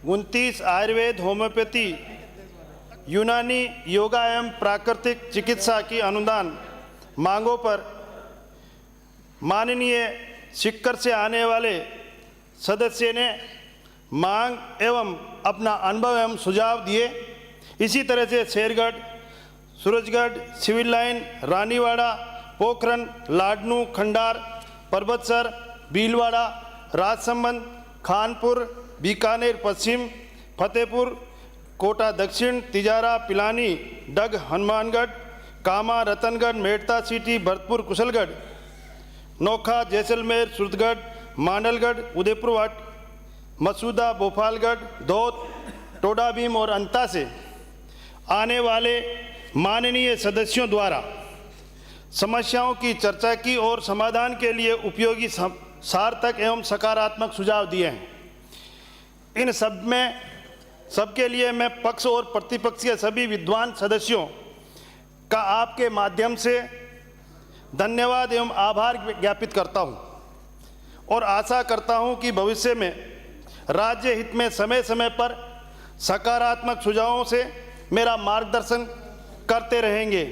29 Ayurveda, homeopathy, यूनानी, योगा एवं प्राकृतिक चिकित्सा की अनुदान मांगों पर माननीय शिक्षक से आने वाले सदस्य ने मांग एवं अपना अनुभव एवं सुझाव दिए। इसी तरह से शेरगढ़, सूरजगढ़, सिविल लाइन, रानीवाड़ा, पोखरन, लाडनू, खंडार, परबतसर, भीलवाड़ा, राजसमंद, खानपुर, बीकानेर पश्चिम, फतेहपुर, कोटा दक्षिण, तिजारा, पिलानी, डग, हनुमानगढ़, कामा, रतनगढ़, मेड़ता सिटी, भरतपुर, कुशलगढ़, नोखा, जैसलमेर, सूरतगढ़, मांडलगढ़, उदयपुर, मसूदा, भोपालगढ़, धौत, टोडा भीम और अंता से आने वाले माननीय सदस्यों द्वारा समस्याओं की चर्चा की और समाधान के लिए उपयोगी सार्थक एवं सकारात्मक सुझाव दिए हैं। इन सबके लिए मैं पक्ष और प्रतिपक्ष के सभी विद्वान सदस्यों का आपके माध्यम से धन्यवाद एवं आभार ज्ञापित करता हूं और आशा करता हूं कि भविष्य में राज्य हित में समय समय पर सकारात्मक सुझावों से मेरा मार्गदर्शन करते रहेंगे।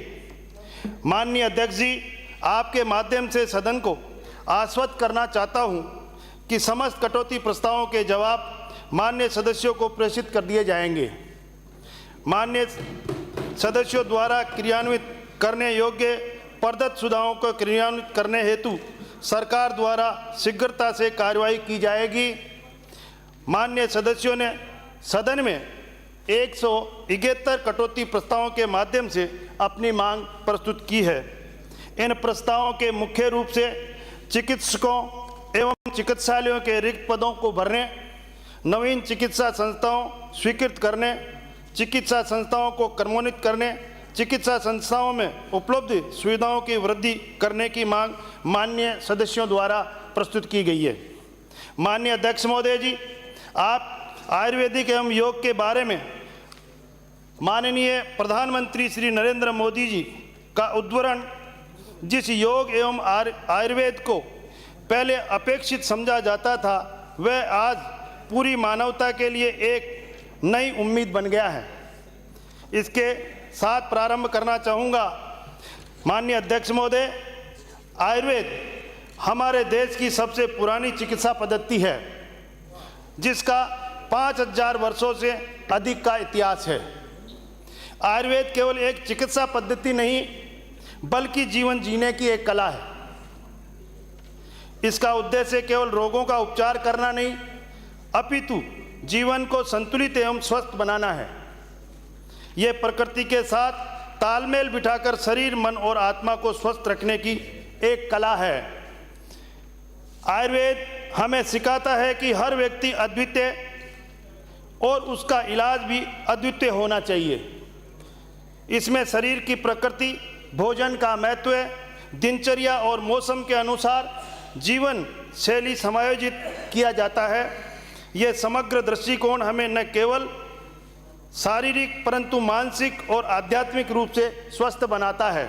माननीय अध्यक्ष जी, आपके माध्यम से सदन को आश्वस्त करना चाहता हूं कि समस्त कटौती प्रस्तावों के जवाब माननीय सदस्यों को प्रेषित कर दिए जाएंगे। माननीय सदस्यों द्वारा क्रियान्वित करने योग्य प्रदत्त सुझावों को क्रियान्वित करने हेतु सरकार द्वारा शीघ्रता से कार्रवाई की जाएगी। माननीय सदस्यों ने सदन में 171 कटौती प्रस्तावों के माध्यम से अपनी मांग प्रस्तुत की है। इन प्रस्तावों के मुख्य रूप से चिकित्सकों एवं चिकित्सालयों के रिक्त पदों को भरने, नवीन चिकित्सा संस्थाओं स्वीकृत करने, चिकित्सा संस्थाओं को क्रमोन्नत करने, चिकित्सा संस्थाओं में उपलब्ध सुविधाओं की वृद्धि करने की मांग माननीय सदस्यों द्वारा प्रस्तुत की गई है। माननीय अध्यक्ष महोदय जी, आप आयुर्वेदिक एवं योग के बारे में माननीय प्रधानमंत्री श्री नरेंद्र मोदी जी का उद्धरण, जिस योग एवं आयुर्वेद को पहले अपेक्षित समझा जाता था, वह आज पूरी मानवता के लिए एक नई उम्मीद बन गया है। इसके साथ प्रारंभ करना चाहूँगा। माननीय अध्यक्ष महोदय, आयुर्वेद हमारे देश की सबसे पुरानी चिकित्सा पद्धति है, जिसका 5000 वर्षों से अधिक का इतिहास है। आयुर्वेद केवल एक चिकित्सा पद्धति नहीं, बल्कि जीवन जीने की एक कला है। इसका उद्देश्य केवल रोगों का उपचार करना नहीं, अपितु जीवन को संतुलित एवं स्वस्थ बनाना है। यह प्रकृति के साथ तालमेल बिठाकर शरीर, मन और आत्मा को स्वस्थ रखने की एक कला है। आयुर्वेद हमें सिखाता है कि हर व्यक्ति अद्वितीय और उसका इलाज भी अद्वितीय होना चाहिए। इसमें शरीर की प्रकृति, भोजन का महत्व, दिनचर्या और मौसम के अनुसार जीवन शैली समायोजित किया जाता है। यह समग्र दृष्टिकोण हमें न केवल शारीरिक परंतु मानसिक और आध्यात्मिक रूप से स्वस्थ बनाता है।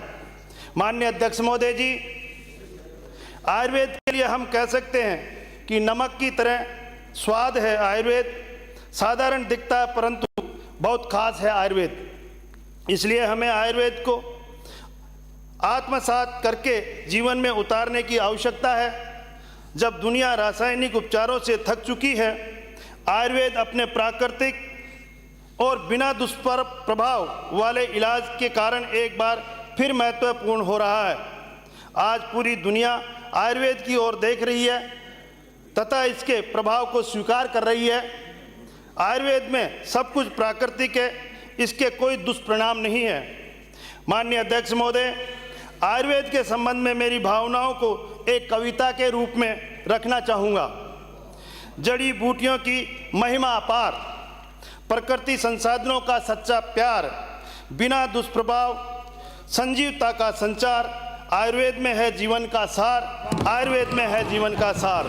माननीय अध्यक्ष महोदय जी, आयुर्वेद के लिए हम कह सकते हैं कि नमक की तरह स्वाद है आयुर्वेद। साधारण दिखता है परंतु बहुत खास है आयुर्वेद। इसलिए हमें आयुर्वेद को आत्मसात करके जीवन में उतारने की आवश्यकता है। जब दुनिया रासायनिक उपचारों से थक चुकी है, आयुर्वेद अपने प्राकृतिक और बिना दुष्प्रभाव वाले इलाज के कारण एक बार फिर महत्वपूर्ण हो रहा है। आज पूरी दुनिया आयुर्वेद की ओर देख रही है तथा इसके प्रभाव को स्वीकार कर रही है। आयुर्वेद में सब कुछ प्राकृतिक है, इसके कोई दुष्परिणाम नहीं है। माननीय अध्यक्ष महोदय, आयुर्वेद के संबंध में मेरी भावनाओं को एक कविता के रूप में रखना चाहूँगा। जड़ी बूटियों की महिमा अपार, प्रकृति संसाधनों का सच्चा प्यार, बिना दुष्प्रभाव संजीवता का संचार, आयुर्वेद में है जीवन का सार, आयुर्वेद में है जीवन का सार।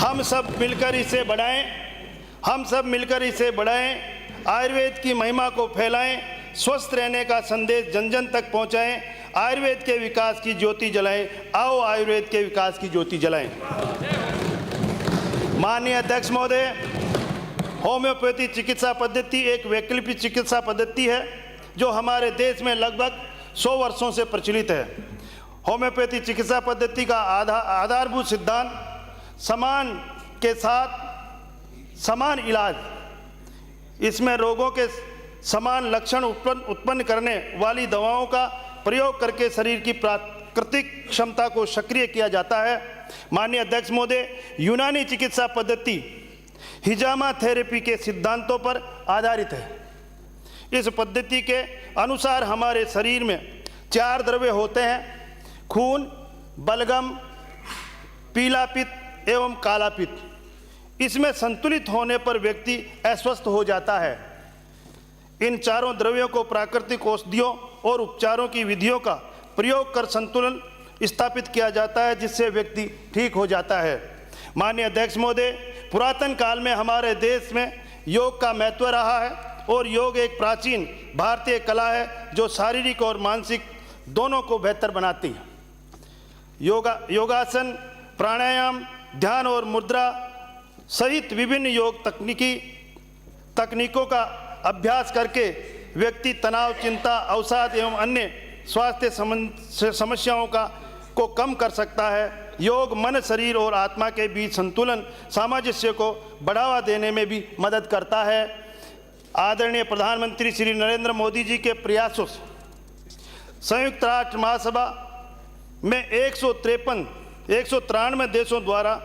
हम सब मिलकर इसे बढ़ाएं, हम सब मिलकर इसे बढ़ाएं, आयुर्वेद की महिमा को फैलाएं, स्वस्थ रहने का संदेश जन जन तक पहुंचाएं, आयुर्वेद के विकास की ज्योति जलाएं। आओ आयुर्वेद के विकास की ज्योति जलाएं। माननीय अध्यक्ष महोदय, होम्योपैथी चिकित्सा पद्धति एक वैकल्पिक चिकित्सा पद्धति है जो हमारे देश में लगभग 100 वर्षों से प्रचलित है। होम्योपैथी चिकित्सा पद्धति का आधारभूत सिद्धांत समान के साथ समान इलाज, इसमें रोगों के समान लक्षण उत्पन्न करने वाली दवाओं का प्रयोग करके शरीर की प्राकृतिक क्षमता को सक्रिय किया जाता है। माननीय अध्यक्ष महोदय, यूनानी चिकित्सा पद्धति हिजामा थेरेपी के सिद्धांतों पर आधारित है। इस पद्धति के अनुसार हमारे शरीर में 4 द्रव्य होते हैं: खून, बलगम, पीला पित्त एवं काला पित्त। इसमें संतुलित होने पर व्यक्ति अस्वस्थ हो जाता है। इन चारों द्रव्यों को प्राकृतिक औषधियों और उपचारों की विधियों का प्रयोग कर संतुलन स्थापित किया जाता है, जिससे व्यक्ति ठीक हो जाता है। माननीय अध्यक्ष महोदय, पुरातन काल में हमारे देश में योग का महत्व रहा है और योग एक प्राचीन भारतीय कला है जो शारीरिक और मानसिक दोनों को बेहतर बनाती है। योगासन, प्राणायाम, ध्यान और मुद्रा सहित विभिन्न योग तकनीकों का अभ्यास करके व्यक्ति तनाव, चिंता, अवसाद एवं अन्य स्वास्थ्य समस्याओं को कम कर सकता है। योग मन, शरीर और आत्मा के बीच संतुलन, सामंजस्य को बढ़ावा देने में भी मदद करता है। आदरणीय प्रधानमंत्री श्री नरेंद्र मोदी जी के प्रयासों से संयुक्त राष्ट्र महासभा में 193 देशों द्वारा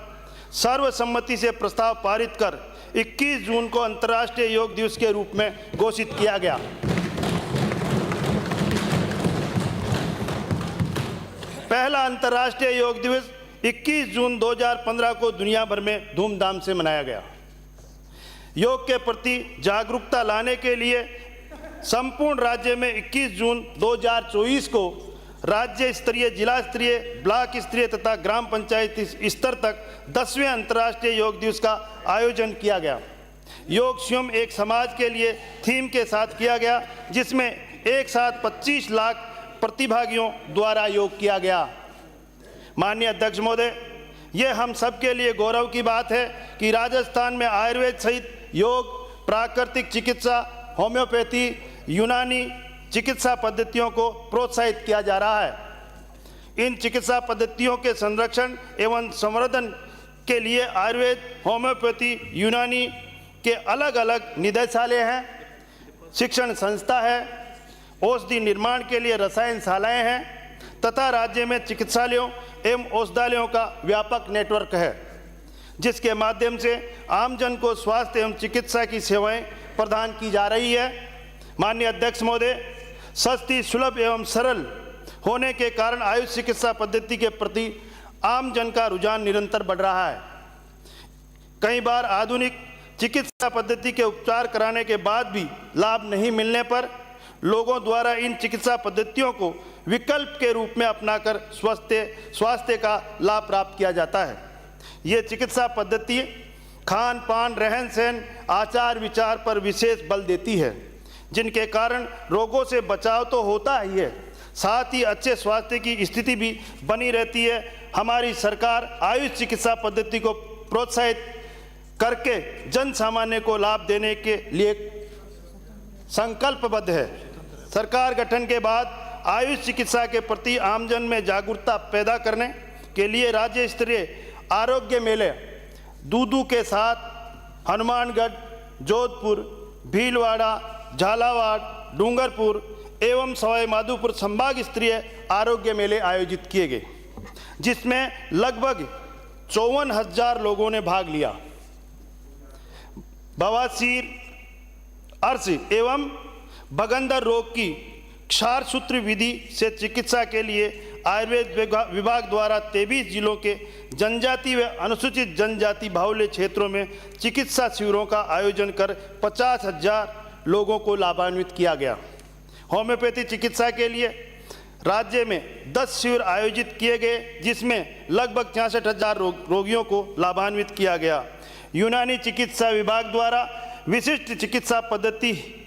सर्वसम्मति से प्रस्ताव पारित कर 21 जून को अंतर्राष्ट्रीय योग दिवस के रूप में घोषित किया गया। पहला अंतर्राष्ट्रीय योग दिवस 21 जून 2015 को दुनिया भर में धूमधाम से मनाया गया। योग के प्रति जागरूकता लाने के लिए संपूर्ण राज्य में 21 जून 2024 को राज्य स्तरीय, जिला स्तरीय, ब्लॉक स्तरीय तथा ग्राम पंचायत स्तर तक 10वें अंतर्राष्ट्रीय योग दिवस का आयोजन किया गया। योग स्वयं एक समाज के लिए थीम के साथ किया गया, जिसमें एक साथ 25 लाख प्रतिभागियों द्वारा योग किया गया। माननीय अध्यक्ष महोदय, ये हम सब के लिए गौरव की बात है कि राजस्थान में आयुर्वेद सहित योग, प्राकृतिक चिकित्सा, होम्योपैथी, यूनानी चिकित्सा पद्धतियों को प्रोत्साहित किया जा रहा है। इन चिकित्सा पद्धतियों के संरक्षण एवं संवर्धन के लिए आयुर्वेद, होम्योपैथी, यूनानी के अलग अलग निदेशालय हैं, शिक्षण संस्था है, औषधि निर्माण के लिए रसायनशालाएं हैं तथा राज्य में चिकित्सालयों एवं औषधालयों का व्यापक नेटवर्क है, जिसके माध्यम से आमजन को स्वास्थ्य एवं चिकित्सा की सेवाएं प्रदान की जा रही है। माननीय अध्यक्ष महोदय, सस्ती, सुलभ एवं सरल होने के कारण आयुष चिकित्सा पद्धति के प्रति आमजन का रुझान निरंतर बढ़ रहा है। कई बार आधुनिक चिकित्सा पद्धति के उपचार कराने के बाद भी लाभ नहीं मिलने पर लोगों द्वारा इन चिकित्सा पद्धतियों को विकल्प के रूप में अपनाकर स्वास्थ्य का लाभ प्राप्त किया जाता है। ये चिकित्सा पद्धति खान पान, रहन सहन, आचार विचार पर विशेष बल देती है, जिनके कारण रोगों से बचाव तो होता ही है, साथ ही अच्छे स्वास्थ्य की स्थिति भी बनी रहती है। हमारी सरकार आयुष चिकित्सा पद्धति को प्रोत्साहित करके जन सामान्य को लाभ देने के लिए संकल्पबद्ध है। सरकार गठन के बाद आयुष चिकित्सा के प्रति आमजन में जागरूकता पैदा करने के लिए राज्य स्तरीय आरोग्य मेले दूदू के साथ हनुमानगढ़, जोधपुर, भीलवाड़ा, झालावाड़, डूंगरपुर एवं सवाई माधोपुर संभाग स्तरीय आरोग्य मेले आयोजित किए गए, जिसमें लगभग 54,000 लोगों ने भाग लिया। बवासीर, अर्श एवं बगंदर रोग की क्षार सूत्र विधि से चिकित्सा के लिए आयुर्वेद विभाग द्वारा 23 जिलों के जनजाति व अनुसूचित जनजाति बाहुल्य क्षेत्रों में चिकित्सा शिविरों का आयोजन कर 50,000 लोगों को लाभान्वित किया गया। होम्योपैथी चिकित्सा के लिए राज्य में 10 शिविर आयोजित किए गए, जिसमें लगभग 66,000 रोगियों को लाभान्वित किया गया। यूनानी चिकित्सा विभाग द्वारा विशिष्ट चिकित्सा पद्धति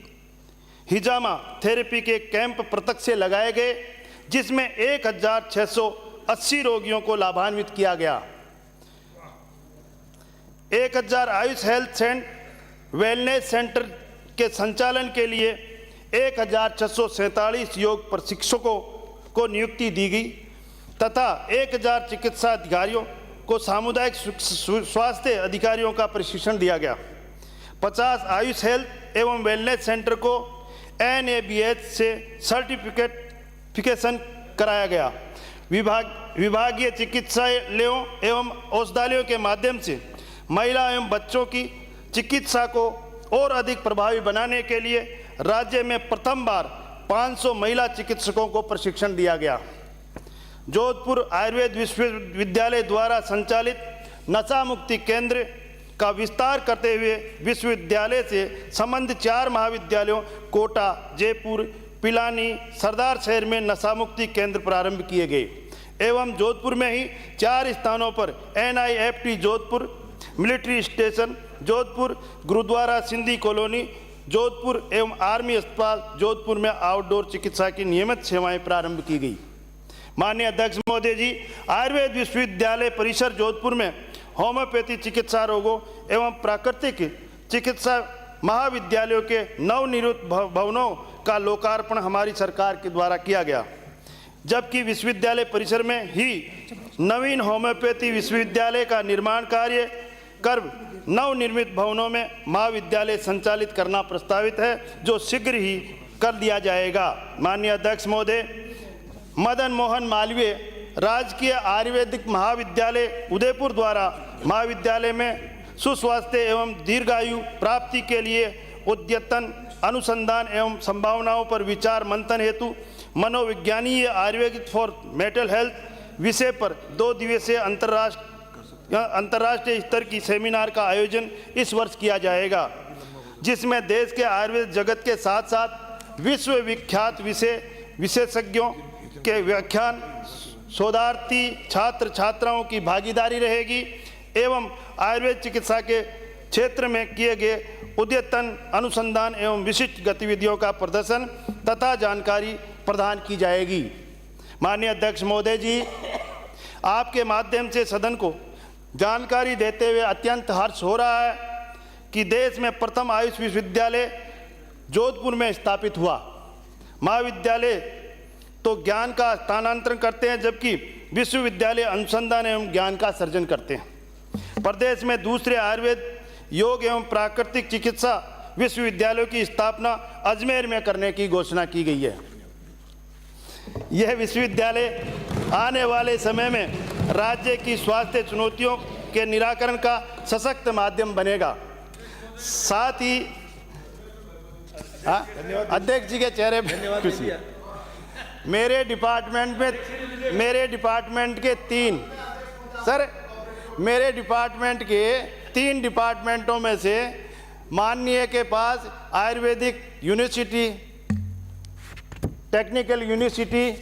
हिजामा थेरेपी के कैंप प्रत्यक्ष से लगाए गए, जिसमें 1,680 रोगियों को लाभान्वित किया गया। 1,000 आयुष हेल्थ वेलनेस सेंटर के संचालन के लिए 1647 योग प्रशिक्षकों को नियुक्ति दी गई तथा 1000 चिकित्सा अधिकारियों को सामुदायिक स्वास्थ्य अधिकारियों का प्रशिक्षण दिया गया। 50 आयुष हेल्थ एवं वेलनेस सेंटर को NABH से सर्टिफिकेशन कराया गया। विभागीय चिकित्सालयों एवं औषधालयों के माध्यम से महिला एवं बच्चों की चिकित्सा को और अधिक प्रभावी बनाने के लिए राज्य में प्रथम बार 500 महिला चिकित्सकों को प्रशिक्षण दिया गया। जोधपुर आयुर्वेद विश्वविद्यालय द्वारा संचालित नशा मुक्ति केंद्र का विस्तार करते हुए विश्वविद्यालय से संबंधित 4 महाविद्यालयों कोटा, जयपुर, पिलानी, सरदार शहर में नशा मुक्ति केंद्र प्रारंभ किए गए एवं जोधपुर में ही 4 स्थानों पर NIFT Jodhpur, military station Jodhpur, गुरुद्वारा सिंधी कॉलोनी जोधपुर एवं आर्मी अस्पताल जोधपुर में आउटडोर चिकित्सा की नियमित सेवाएं प्रारंभ की गई। माननीय अध्यक्ष महोदय जी, आयुर्वेद विश्वविद्यालय परिसर जोधपुर में होम्योपैथी चिकित्सा रोगों एवं प्राकृतिक चिकित्सा महाविद्यालयों के नवनिर्मित भवनों का लोकार्पण हमारी सरकार के द्वारा किया गया, जबकि विश्वविद्यालय परिसर में ही नवीन होम्योपैथी विश्वविद्यालय का निर्माण कार्य कर नवनिर्मित भवनों में महाविद्यालय संचालित करना प्रस्तावित है, जो शीघ्र ही कर दिया जाएगा। माननीय अध्यक्ष महोदय, मदन मोहन मालवीय राजकीय आयुर्वेदिक महाविद्यालय उदयपुर द्वारा महाविद्यालय में सुस्वास्थ्य एवं दीर्घायु प्राप्ति के लिए अद्यतन अनुसंधान एवं संभावनाओं पर विचार मंथन हेतु मनोविज्ञानीय आयुर्वेद फॉर मेंटल हेल्थ विषय पर 2 दिवसीय अंतर्राष्ट्रीय स्तर की सेमिनार का आयोजन इस वर्ष किया जाएगा, जिसमें देश के आयुर्वेद जगत के साथ साथ विश्व विख्यात विशेषज्ञों के व्याख्यान, शोधार्थी छात्र छात्राओं की भागीदारी रहेगी एवं आयुर्वेद चिकित्सा के क्षेत्र में किए गए अद्यतन अनुसंधान एवं विशिष्ट गतिविधियों का प्रदर्शन तथा जानकारी प्रदान की जाएगी। माननीय अध्यक्ष महोदय जी, आपके माध्यम से सदन को जानकारी देते हुए अत्यंत हर्ष हो रहा है कि देश में प्रथम आयुष विश्वविद्यालय जोधपुर में स्थापित हुआ। महाविद्यालय तो ज्ञान का स्थानांतरण करते हैं, जबकि विश्वविद्यालय अनुसंधान एवं ज्ञान का सर्जन करते हैं। प्रदेश में दूसरे आयुर्वेद, योग एवं प्राकृतिक चिकित्सा विश्वविद्यालयों की स्थापना अजमेर में करने की घोषणा की गई है। यह विश्वविद्यालय आने वाले समय में राज्य की स्वास्थ्य चुनौतियों के निराकरण का सशक्त माध्यम बनेगा। साथ ही अध्यक्ष जी के चेहरे पर खुशी। मेरे डिपार्टमेंट के 3 डिपार्टमेंटों में से माननीय के पास आयुर्वेदिक यूनिवर्सिटी, टेक्निकल यूनिवर्सिटी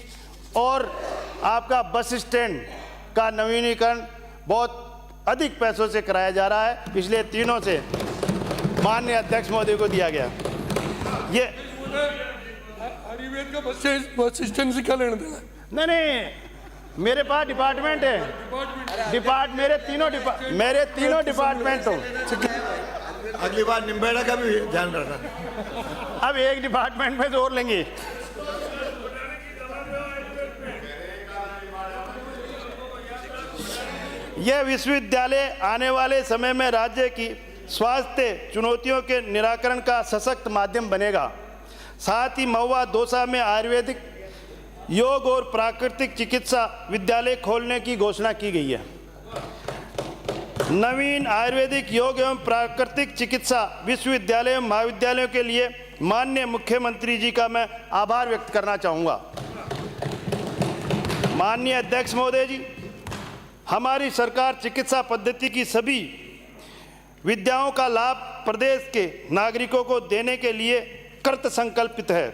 और आपका बस स्टैंड का नवीनीकरण बहुत अधिक पैसों से कराया जा रहा है, इसलिए तीनों से माननीय अध्यक्ष महोदय को दिया गया। ये आयुर्वेद का बस स्टैंड से क्या लेना देना? नहीं, मेरे पास डिपार्टमेंट है, मेरे तीनों डिपार्टमेंट हो। अगली बार निम्बेड़ा का भी ध्यान रखना। अब एक डिपार्टमेंट में जोड़ लेंगे। यह विश्वविद्यालय आने वाले समय में राज्य की स्वास्थ्य चुनौतियों के निराकरण का सशक्त माध्यम बनेगा। साथ ही महुआ दौसा में आयुर्वेदिक, योग और प्राकृतिक चिकित्सा विद्यालय खोलने की घोषणा की गई है। नवीन आयुर्वेदिक, योग एवं प्राकृतिक चिकित्सा विश्वविद्यालय एवं महाविद्यालयों के लिए माननीय मुख्यमंत्री जी का मैं आभार व्यक्त करना चाहूँगा। माननीय अध्यक्ष महोदय जी, हमारी सरकार चिकित्सा पद्धति की सभी विद्याओं का लाभ प्रदेश के नागरिकों को देने के लिए कृत संकल्पित है।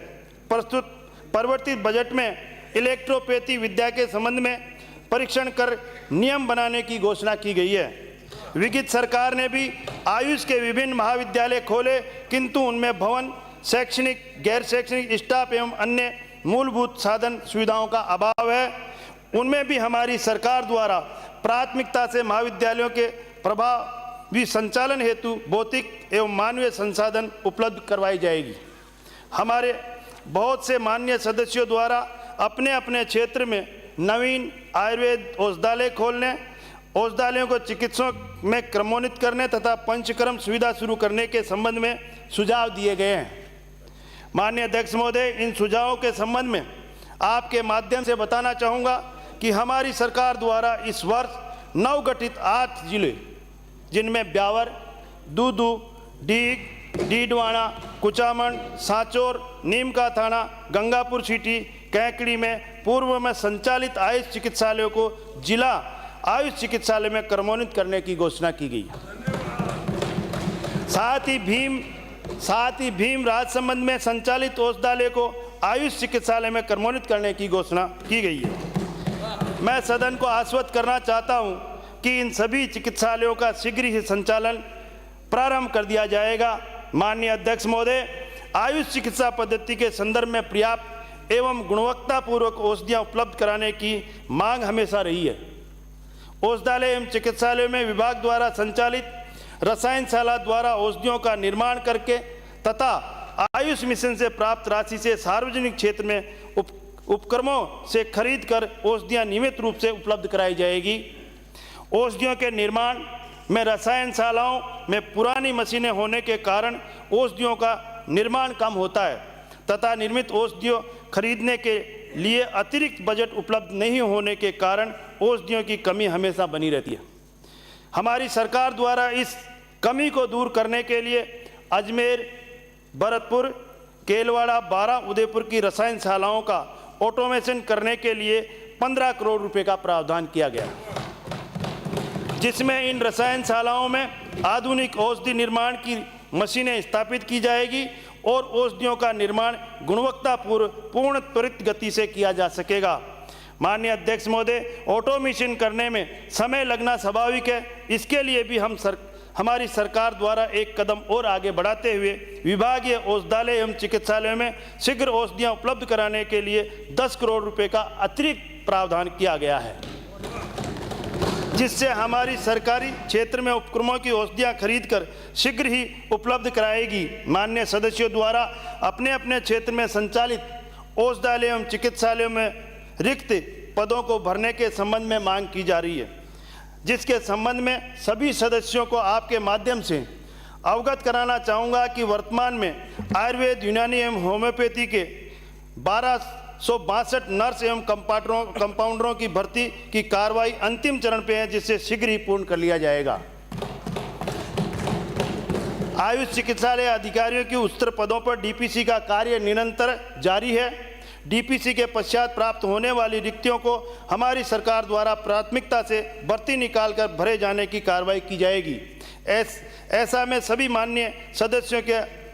प्रस्तुत परिवर्तित बजट में इलेक्ट्रोपैथी विद्या के संबंध में परीक्षण कर नियम बनाने की घोषणा की गई है। विगत सरकार ने भी आयुष के विभिन्न महाविद्यालय खोले, किंतु उनमें भवन, शैक्षणिक, गैर शैक्षणिक स्टाफ एवं अन्य मूलभूत साधन सुविधाओं का अभाव है। उनमें भी हमारी सरकार द्वारा प्राथमिकता से महाविद्यालयों के भी संचालन हेतु भौतिक एवं मानवीय संसाधन उपलब्ध करवाई जाएगी। हमारे बहुत से माननीय सदस्यों द्वारा अपने अपने क्षेत्र में नवीन आयुर्वेद औषधालय खोलने, औषधालयों को चिकित्सकों में क्रमोन्नत करने तथा पंचकर्म सुविधा शुरू करने के संबंध में सुझाव दिए गए हैं। माननीय अध्यक्ष महोदय, इन सुझावों के संबंध में आपके माध्यम से बताना चाहूँगा कि हमारी सरकार द्वारा इस वर्ष नवगठित 8 जिले, जिनमें ब्यावर, दूदू, डीग, डीडवाना, कुचामन, सांचौर, नीम का थाना, गंगापुर सिटी, कैकड़ी में पूर्व में संचालित आयुष चिकित्सालयों को जिला आयुष चिकित्सालय में क्रमोन्नत करने की घोषणा की गई। साथ ही भीम राजसमंद में संचालित औषधालय को आयुष चिकित्सालय में क्रमोन्नत करने की घोषणा की गई है। मैं सदन को आश्वस्त करना चाहता हूं कि इन सभी चिकित्सालयों का शीघ्र ही संचालन प्रारंभ कर दिया जाएगा। माननीय अध्यक्ष महोदय, आयुष चिकित्सा पद्धति के संदर्भ में पर्याप्त एवं गुणवत्तापूर्वक औषधियाँ उपलब्ध कराने की मांग हमेशा रही है। औषधालय एवं चिकित्सालयों में विभाग द्वारा संचालित रसायनशाला द्वारा औषधियों का निर्माण करके तथा आयुष मिशन से प्राप्त राशि से सार्वजनिक क्षेत्र में उपक्रमों से खरीद कर औषधियाँ नियमित रूप से उपलब्ध कराई जाएगी। औषधियों के निर्माण में रसायनशालाओं में पुरानी मशीनें होने के कारण औषधियों का निर्माण कम होता है तथा निर्मित औषधियों खरीदने के लिए अतिरिक्त बजट उपलब्ध नहीं होने के कारण औषधियों की कमी हमेशा बनी रहती है। हमारी सरकार द्वारा इस कमी को दूर करने के लिए अजमेर, भरतपुर, केलवाड़ा, बारा, उदयपुर की रसायनशालाओं का ऑटोमेशन करने के लिए 15 करोड़ रुपए का प्रावधान किया गया, जिसमें इन रसायनशालाओं में आधुनिक औषधि निर्माण की मशीनें स्थापित की जाएगी और औषधियों का निर्माण गुणवत्तापूर्ण त्वरित गति से किया जा सकेगा। माननीय अध्यक्ष महोदय, ऑटोमेशन करने में समय लगना स्वाभाविक है। इसके लिए भी हमारी सरकार द्वारा एक कदम और आगे बढ़ाते हुए विभागीय औषधालय एवं चिकित्सालयों में शीघ्र औषधियाँ उपलब्ध कराने के लिए 10 करोड़ रुपए का अतिरिक्त प्रावधान किया गया है, जिससे हमारी सरकारी क्षेत्र में उपक्रमों की औषधियाँ खरीद कर शीघ्र ही उपलब्ध कराएगी। माननीय सदस्यों द्वारा अपने अपने क्षेत्र में संचालित औषधालय एवं चिकित्सालयों में रिक्त पदों को भरने के संबंध में मांग की जा रही है, जिसके संबंध में सभी सदस्यों को आपके माध्यम से अवगत कराना चाहूँगा कि वर्तमान में आयुर्वेद, यूनानी एवं होम्योपैथी के 1262 नर्स एवं कंपाउंडरों की भर्ती की कार्रवाई अंतिम चरण पे है, जिससे शीघ्र ही पूर्ण कर लिया जाएगा। आयुष चिकित्सालय अधिकारियों की उच्चतर पदों पर डीपीसी का कार्य निरंतर जारी है। डीपीसी के पश्चात प्राप्त होने वाली रिक्तियों को हमारी सरकार द्वारा प्राथमिकता से भर्ती निकालकर भरे जाने की कार्रवाई की जाएगी। ऐसा मैं सभी माननीय सदस्यों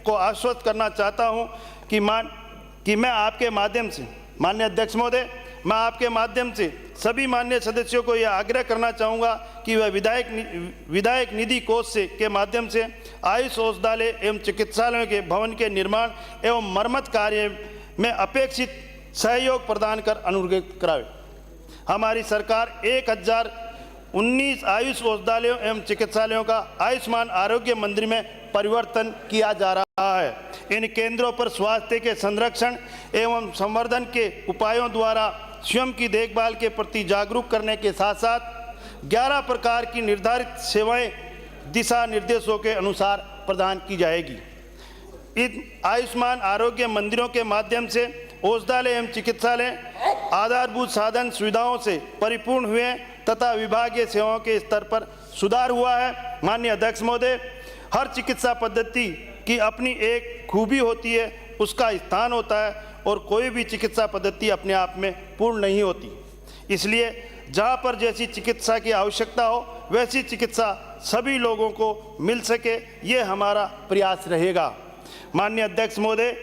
को आश्वस्त करना चाहता हूं कि मैं आपके माध्यम से, माननीय अध्यक्ष महोदय, मैं आपके माध्यम से सभी माननीय सदस्यों को यह आग्रह करना चाहूँगा कि वह विधायक निधि कोष के माध्यम से आयुष औषधालय एवं चिकित्सालयों के भवन के निर्माण एवं मरम्मत कार्य में अपेक्षित सहयोग प्रदान कर अनुरोध करावे। हमारी सरकार 1019 आयुष औषधालयों एवं चिकित्सालयों का आयुष्मान आरोग्य मंदिर में परिवर्तन किया जा रहा है। इन केंद्रों पर स्वास्थ्य के संरक्षण एवं संवर्धन के उपायों द्वारा स्वयं की देखभाल के प्रति जागरूक करने के साथ साथ 11 प्रकार की निर्धारित सेवाएं दिशा निर्देशों के अनुसार प्रदान की जाएगी। इन आयुष्मान आरोग्य मंदिरों के माध्यम से औषधालय एवं चिकित्सालय आधारभूत साधन सुविधाओं से परिपूर्ण हुए तथा विभागीय सेवाओं के स्तर पर सुधार हुआ है। माननीय अध्यक्ष महोदय, हर चिकित्सा पद्धति की अपनी एक खूबी होती है, उसका स्थान होता है और कोई भी चिकित्सा पद्धति अपने आप में पूर्ण नहीं होती। इसलिए जहाँ पर जैसी चिकित्सा की आवश्यकता हो वैसी चिकित्सा सभी लोगों को मिल सके, ये हमारा प्रयास रहेगा। माननीय अध्यक्ष महोदय,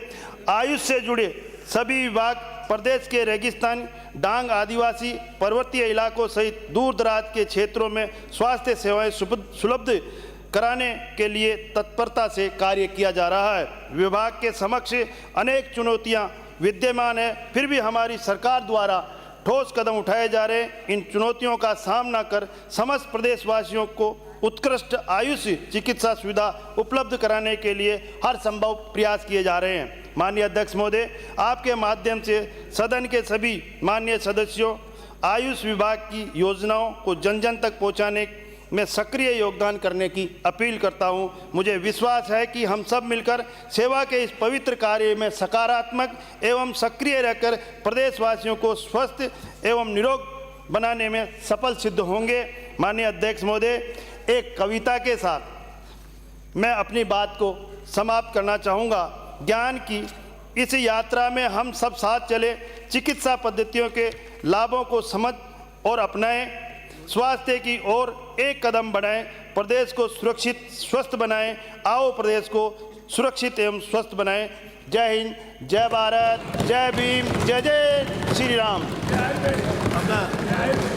आयुष से जुड़े सभी विभाग प्रदेश के रेगिस्तान, डांग, आदिवासी, पर्वतीय इलाकों सहित दूर दराज के क्षेत्रों में स्वास्थ्य सेवाएं सुलभ कराने के लिए तत्परता से कार्य किया जा रहा है। विभाग के समक्ष अनेक चुनौतियां विद्यमान है, फिर भी हमारी सरकार द्वारा ठोस कदम उठाए जा रहे हैं। इन चुनौतियों का सामना कर समस्त प्रदेशवासियों को उत्कृष्ट आयुष चिकित्सा सुविधा उपलब्ध कराने के लिए हर संभव प्रयास किए जा रहे हैं। माननीय अध्यक्ष महोदय, आपके माध्यम से सदन के सभी माननीय सदस्यों आयुष विभाग की योजनाओं को जन जन तक पहुंचाने में सक्रिय योगदान करने की अपील करता हूं। मुझे विश्वास है कि हम सब मिलकर सेवा के इस पवित्र कार्य में सकारात्मक एवं सक्रिय रहकर प्रदेशवासियों को स्वस्थ एवं निरोग बनाने में सफल सिद्ध होंगे। माननीय अध्यक्ष महोदय, एक कविता के साथ मैं अपनी बात को समाप्त करना चाहूँगा। ज्ञान की इस यात्रा में हम सब साथ चले, चिकित्सा पद्धतियों के लाभों को समझ और अपनाएं, स्वास्थ्य की ओर एक कदम बढ़ाएं, प्रदेश को सुरक्षित स्वस्थ बनाएं। आओ प्रदेश को सुरक्षित एवं स्वस्थ बनाएं। जय हिंद, जय भारत, जय भीम, जय जय श्री राम। अपना